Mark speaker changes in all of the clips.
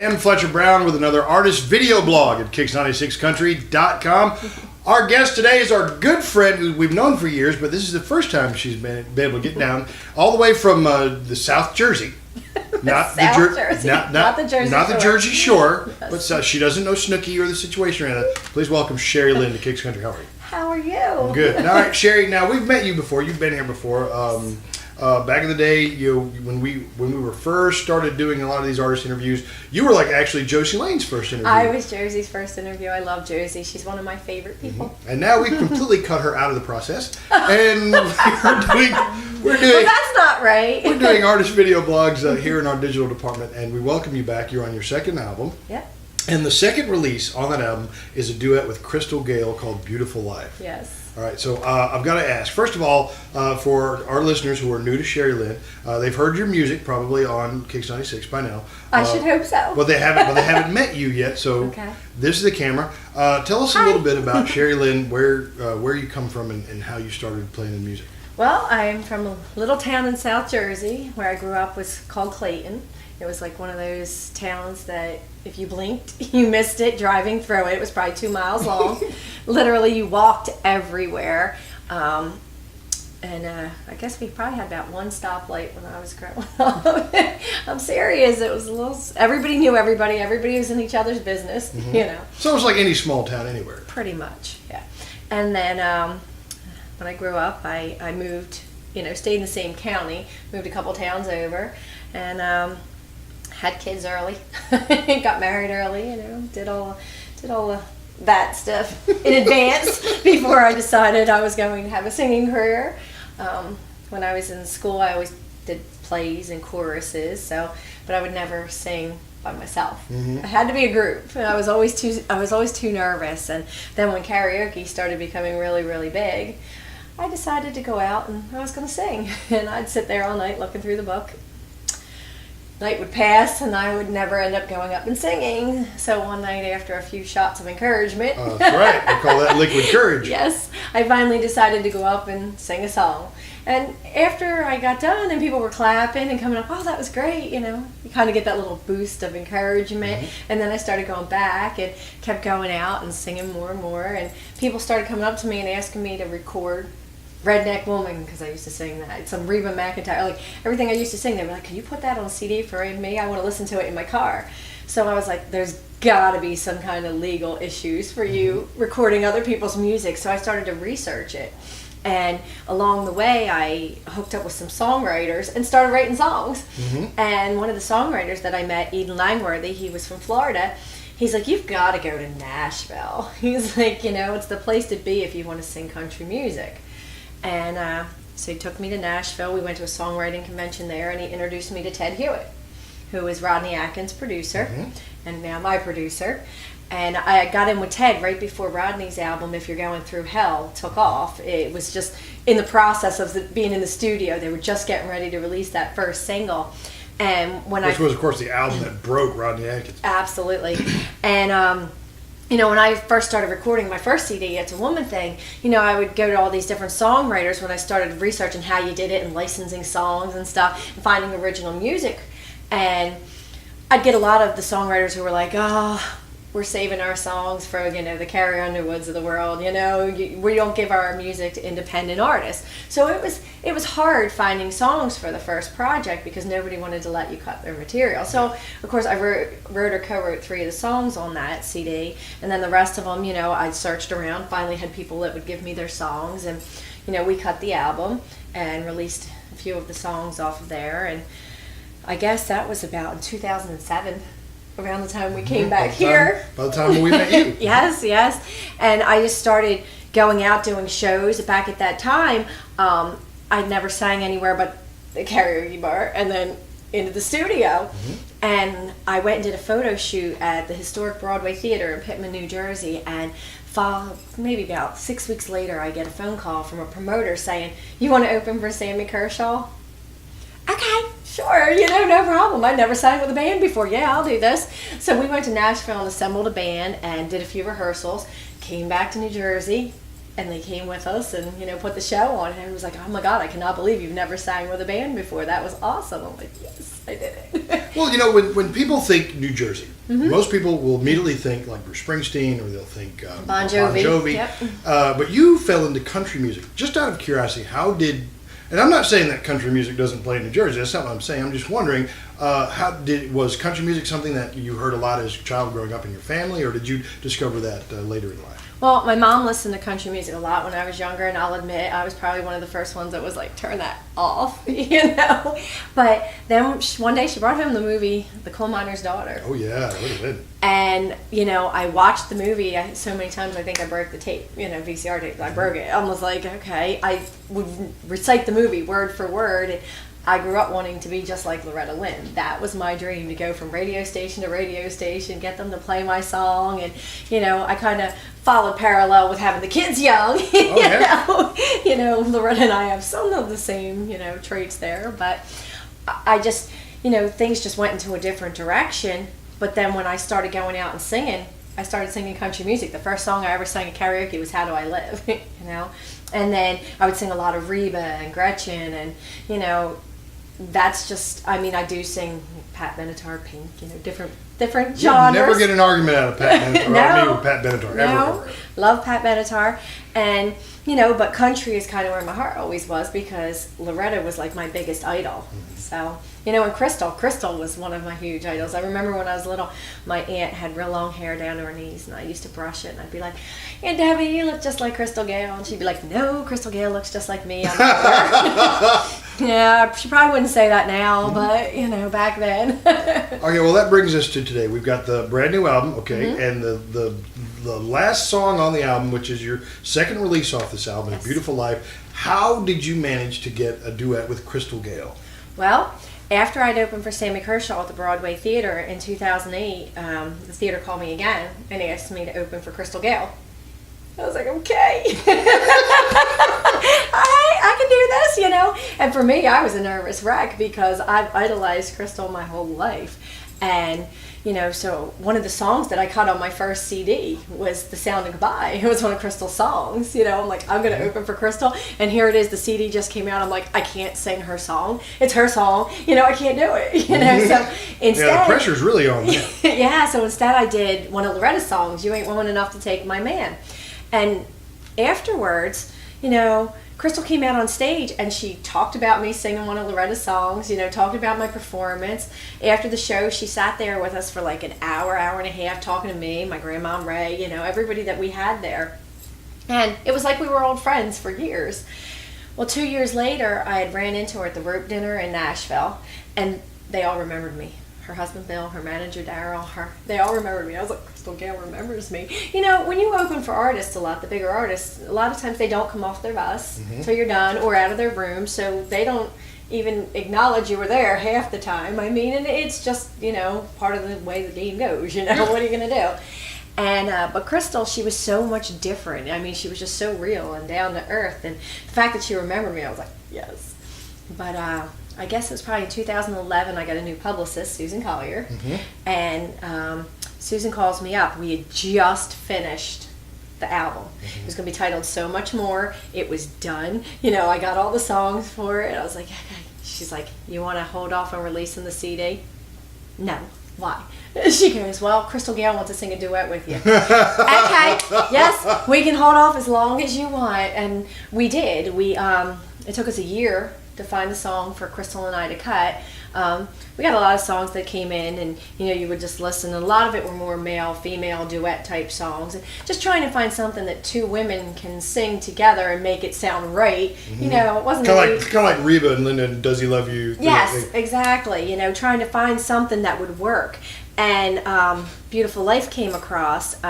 Speaker 1: I'm Fletcher Brown with another artist video blog at KIX96country.com. Our guest today is our good friend who we've known for years, but this is the first time she's been able to get down all the way from the South Jersey.
Speaker 2: Not the
Speaker 1: Jersey Shore, yes. But she doesn't know Snooki or the situation around it. Please welcome Sherry Lynn to KIX Country. How are you?
Speaker 2: How are you?
Speaker 1: Good. All right, Sherry. Now we've met you before. You've been here before. Back in the day, when we were first started doing a lot of these artist interviews, you were like actually Josie Lane's first interview.
Speaker 2: I was Josie's first interview. I love Josie. She's one of my favorite people.
Speaker 1: Mm-hmm. And now we've completely cut her out of the process, and we're doing.
Speaker 2: Well, that's not right.
Speaker 1: We're doing artist video blogs here in our digital department, and we welcome you back. You're on your second album.
Speaker 2: Yeah.
Speaker 1: And the second release on that album is a duet with Crystal Gale called "Beautiful Life."
Speaker 2: Yes.
Speaker 1: All right, so I've got to ask. First of all, for our listeners who are new to Sherry Lynn, they've heard your music probably on KIX96 by now.
Speaker 2: I should hope so.
Speaker 1: But they haven't met you yet. So
Speaker 2: okay.
Speaker 1: This is the camera. Tell us a little bit about Sherry Lynn, where you come from, and how you started playing the music.
Speaker 2: Well, I'm from a little town in South Jersey. Where I grew up was called Clayton. It was like one of those towns that if you blinked, you missed it driving through it. It was probably 2 miles long. Literally, you walked everywhere. I guess we probably had about one stoplight when I was growing up. I'm serious. It was a little. Everybody knew everybody. Everybody was in each other's business.
Speaker 1: Mm-hmm.
Speaker 2: You know.
Speaker 1: So it was like any small town anywhere.
Speaker 2: Pretty much, yeah. And then when I grew up, I moved. Stayed in the same county. Moved a couple towns over, and. Had kids early, got married early, did all that stuff in advance before I decided I was going to have a singing career. When I was in school, I always did plays and choruses, but I would never sing by myself. Mm-hmm. I had to be a group, and I was always too nervous. And then when karaoke started becoming really, really big, I decided to go out and I was going to sing, and I'd sit there all night looking through the book. Night would pass and I would never end up going up and singing. So one night, after a few shots of encouragement,
Speaker 1: that's right, we call that liquid courage.
Speaker 2: Yes, I finally decided to go up and sing a song. And after I got done and people were clapping and coming up, oh, that was great, you kind of get that little boost of encouragement. Mm-hmm. And then I started going back and kept going out and singing more and more. And people started coming up to me and asking me to record Redneck Woman, because I used to sing that. Some Reba McEntire, like everything I used to sing. They were like, "Can you put that on a CD for me? I want to listen to it in my car." So I was like, "There's got to be some kind of legal issues for you recording other people's music." So I started to research it, and along the way, I hooked up with some songwriters and started writing songs. Mm-hmm. And one of the songwriters that I met, Eden Langworthy, he was from Florida. He's like, "You've got to go to Nashville." He's like, "It's the place to be if you want to sing country music." And so he took me to Nashville. We went to a songwriting convention there, and he introduced me to Ted Hewitt, who is Rodney Atkins' producer, and now my producer. And I got in with Ted right before Rodney's album, If You're Going Through Hell, took off. It was just in the process of being in the studio. They were just getting ready to release that first single. And which
Speaker 1: was, of course, the album that broke Rodney Atkins.
Speaker 2: Absolutely. And when I first started recording my first CD, It's a Woman Thing, I would go to all these different songwriters when I started researching how you did it and licensing songs and stuff and finding original music. And I'd get a lot of the songwriters who were like, "Oh, we're saving our songs for, the Carrie Underwoods of the world, we don't give our music to independent artists." So it was hard finding songs for the first project because nobody wanted to let you cut their material. So, of course, I wrote or co-wrote 3 of the songs on that CD, and then the rest of them, I searched around, finally had people that would give me their songs, and, we cut the album and released a few of the songs off of there, and I guess that was about in 2007. Around the time we came back here.
Speaker 1: By the time we met you.
Speaker 2: Yes. And I just started going out doing shows. Back at that time, I'd never sang anywhere but the karaoke bar and then into the studio. Mm-hmm. And I went and did a photo shoot at the historic Broadway Theater in Pitman, New Jersey. And maybe about 6 weeks later, I get a phone call from a promoter saying, "You want to open for Sammy Kershaw?" Okay, sure, no problem. I'd never sang with a band before. Yeah, I'll do this. So we went to Nashville and assembled a band and did a few rehearsals. Came back to New Jersey, and they came with us and, put the show on. And everyone was like, oh my God, I cannot believe you've never sang with a band before. That was awesome. I'm like, yes, I did it.
Speaker 1: Well, when people think New Jersey, most people will immediately think like Bruce Springsteen, or they'll think
Speaker 2: Bon Jovi. Yep.
Speaker 1: But you fell into country music. Just out of curiosity, and I'm not saying that country music doesn't play in New Jersey. That's not what I'm saying. I'm just wondering, was country music something that you heard a lot as a child growing up in your family, or did you discover that later in life?
Speaker 2: Well, my mom listened to country music a lot when I was younger, and I'll admit I was probably one of the first ones that was like, turn that off, But then one day she brought home the movie The Coal Miner's Daughter.
Speaker 1: Oh yeah, what a good.
Speaker 2: And, I watched the movie so many times I think I broke the tape, VCR tape. I broke it. I was like, okay. I would recite the movie word for word. I grew up wanting to be just like Loretta Lynn. That was my dream, to go from radio station to radio station, get them to play my song. And, I kind of followed parallel with having the kids young. Loretta and I have some of the same, traits there. But I just, things just went into a different direction. But then when I started going out and singing, I started singing country music. The first song I ever sang at karaoke was How Do I Live, And then I would sing a lot of Reba and Gretchen and, that's just, I do sing Pat Benatar, Pink, different genres.
Speaker 1: You never get an argument out of Pat Benatar.
Speaker 2: No.
Speaker 1: Me with Pat Benatar,
Speaker 2: No.
Speaker 1: ever.
Speaker 2: Love Pat Benatar. And, but country is kind of where my heart always was, because Loretta was like my biggest idol. So, and Crystal was one of my huge idols. I remember when I was little, my aunt had real long hair down to her knees, and I used to brush it, and I'd be like, Aunt Debbie, you look just like Crystal Gayle. And she'd be like, no, Crystal Gayle looks just like me. I'm not her. Yeah, she probably wouldn't say that now, but, back then.
Speaker 1: Okay, well, that brings us to today. We've got the brand new album, and the last song on the album, which is your second release off this album,
Speaker 2: Yes.
Speaker 1: A Beautiful Life. How did you manage to get a duet with Crystal Gayle?
Speaker 2: Well, after I'd opened for Sammy Kershaw at the Broadway Theater in 2008, the theater called me again and asked me to open for Crystal Gayle. I was like, okay. I can do this, And for me, I was a nervous wreck because I've idolized Crystal my whole life. And, so one of the songs that I cut on my first CD was The Sound of Goodbye. It was one of Crystal's songs. I'm like, I'm going to open for Crystal. And here it is. The CD just came out. I'm like, I can't sing her song. It's her song. I can't do it. So instead.
Speaker 1: Yeah, the pressure's really on you.
Speaker 2: Yeah, so instead I did one of Loretta's songs, You Ain't Woman Enough to Take My Man. And afterwards, Crystal came out on stage and she talked about me singing one of Loretta's songs, talked about my performance. After the show, she sat there with us for like an hour and a half talking to me, my grandma Ray, everybody that we had there. And it was like we were old friends for years. Well, 2 years later, I had ran into her at the Rope Dinner in Nashville, and they all remembered me. Her husband Bill, her manager Daryl, they all remembered me. I was like, Crystal Gayle remembers me. When you open for artists a lot, the bigger artists, a lot of times they don't come off their bus until you're done or out of their room, so they don't even acknowledge you were there half the time. And it's just, part of the way the game goes, what are you going to do? And but Crystal, she was so much different. She was just so real and down to earth, and the fact that she remembered me, I was like, yes. But I guess it was probably in 2011 I got a new publicist, Susan Collier, and Susan calls me up. We had just finished the album. It was going to be titled So Much More. It was done. I got all the songs for it. I was like, okay. She's like, you want to hold off on releasing the CD? No. Why? She goes, well, Crystal Gayle wants to sing a duet with you. Okay, yes, we can hold off as long as you want. And we did. It took us a year to find the song for Crystal and I to cut. We got a lot of songs that came in, and you would just listen. And a lot of it were more male-female duet type songs, and just trying to find something that two women can sing together and make it sound right. It wasn't
Speaker 1: kind of like Reba and Lynn and Does He Love You?
Speaker 2: Yes, exactly. Trying to find something that would work. And Beautiful Life came across.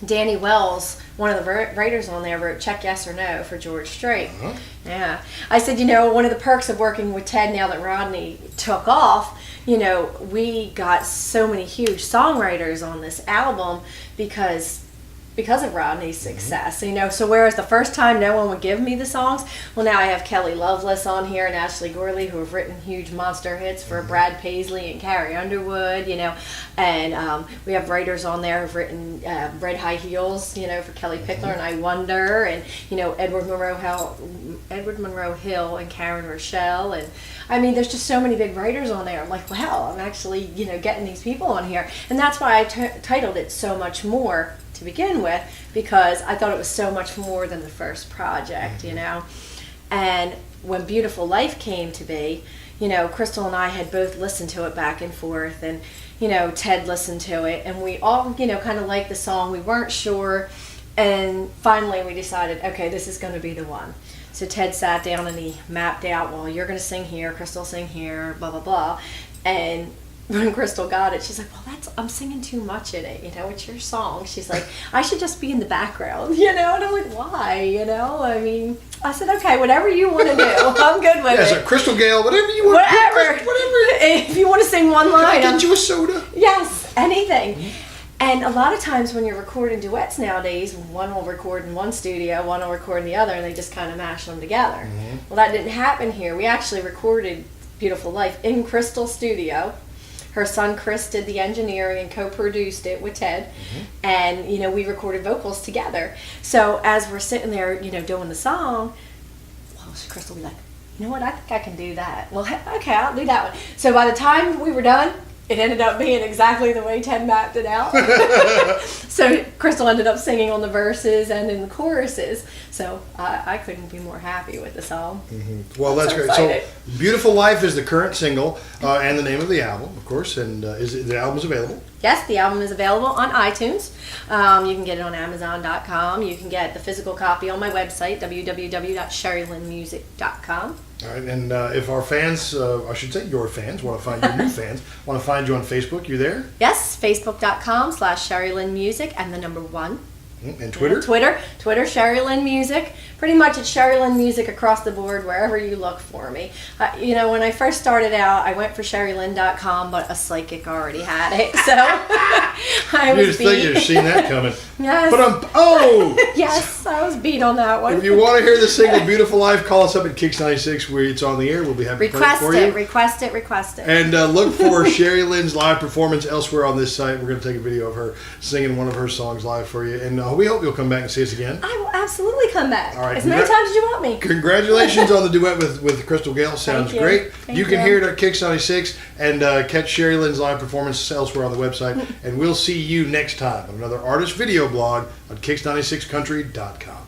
Speaker 2: Danny Wells, one of the writers on there, wrote Check Yes or No for George Strait. Yeah. I said, one of the perks of working with Ted now that Rodney took off, we got so many huge songwriters on this album because because of Rodney's success. You know, so whereas the first time no one would give me the songs, well, now I have Kelly Loveless on here and Ashley Gorley, who have written huge monster hits for Brad Paisley and Carrie Underwood, you know, and we have writers on there who've written Red High Heels, you know, for Kelly Pickler and I Wonder, and, you know, Edward Monroe Hill and Karen Rochelle, and I mean, there's just so many big writers on there. I'm like, wow, I'm actually, you know, getting these people on here. And that's why I titled it So Much More to begin with, because I thought it was so much more than the first project, you know. And when Beautiful Life came to be, you know, Crystal and I had both listened to it back and forth, and, you know, Ted listened to it, and we all, you know, kind of liked the song. We weren't sure, and finally we decided, okay, this is going to be the one. So Ted sat down and he mapped out, well, you're going to sing here, Crystal sing here, blah, blah, blah. And when Crystal got it, she's like, well, I'm singing too much in it, you know, it's your song. She's like, I should just be in the background, you know, and I'm like, why, you know, I mean, I said, okay, whatever you want to do, I'm good with it.
Speaker 1: So Crystal Gale, whatever you want
Speaker 2: whatever.
Speaker 1: to do, whatever.
Speaker 2: If you want to sing one line.
Speaker 1: Can I get you a soda?
Speaker 2: Yes, anything. And a lot of times when you're recording duets nowadays, one will record in one studio, one will record in the other, and they just kind of mash them together. Well, that didn't happen here. We actually recorded Beautiful Life in Crystal's studio. Her son Chris did the engineering and co-produced it with Ted, and, you know, we recorded vocals together. So as we're sitting there, you know, doing the song, well, Crystal will be like, you know what, I think I can do that. Well, okay, I'll do that one. So by the time we were done, it ended up being exactly the way Ted mapped it out. So Crystal ended up singing on the verses and in the choruses. So I couldn't be more happy with the song.
Speaker 1: Well, that's great.
Speaker 2: Excited.
Speaker 1: So Beautiful Life is the current single and the name of the album, of course. And the album is available?
Speaker 2: Yes, the album is available on iTunes. You can get it on Amazon.com. You can get the physical copy on my website, www.sherrylynmusic.com.
Speaker 1: All right, and if our fans, I should say your fans, want to find your new fans, want to find you on Facebook, you there?
Speaker 2: Yes, facebook.com/SherryLynnMusic and the number 1.
Speaker 1: And Twitter?
Speaker 2: Twitter, Sherry Lynn Music. Pretty much it's Sherry Lynn Music across the board, wherever you look for me. You know, when I first started out, I went for SherryLynn.com, but a psychic already had it, so I was
Speaker 1: just think you've seen that coming.
Speaker 2: Yes.
Speaker 1: But
Speaker 2: yes, I was beat on that one.
Speaker 1: If you want to hear the single "Beautiful Life," call us up at KIX96 where it's on the air. We'll be happy to play it for you.
Speaker 2: Request it.
Speaker 1: And look for Sherry Lynn's live performance elsewhere on this site. We're going to take a video of her singing one of her songs live for you, and we hope you'll come back and see us again.
Speaker 2: I will absolutely come back.
Speaker 1: All right,
Speaker 2: as many times as you want me.
Speaker 1: Congratulations on the duet with Crystal Gale. Sounds great. You can hear it at KIX96 and catch Sherry Lynn's live performance elsewhere on the website. And we'll see you next time on another artist video blog on KIX96country.com.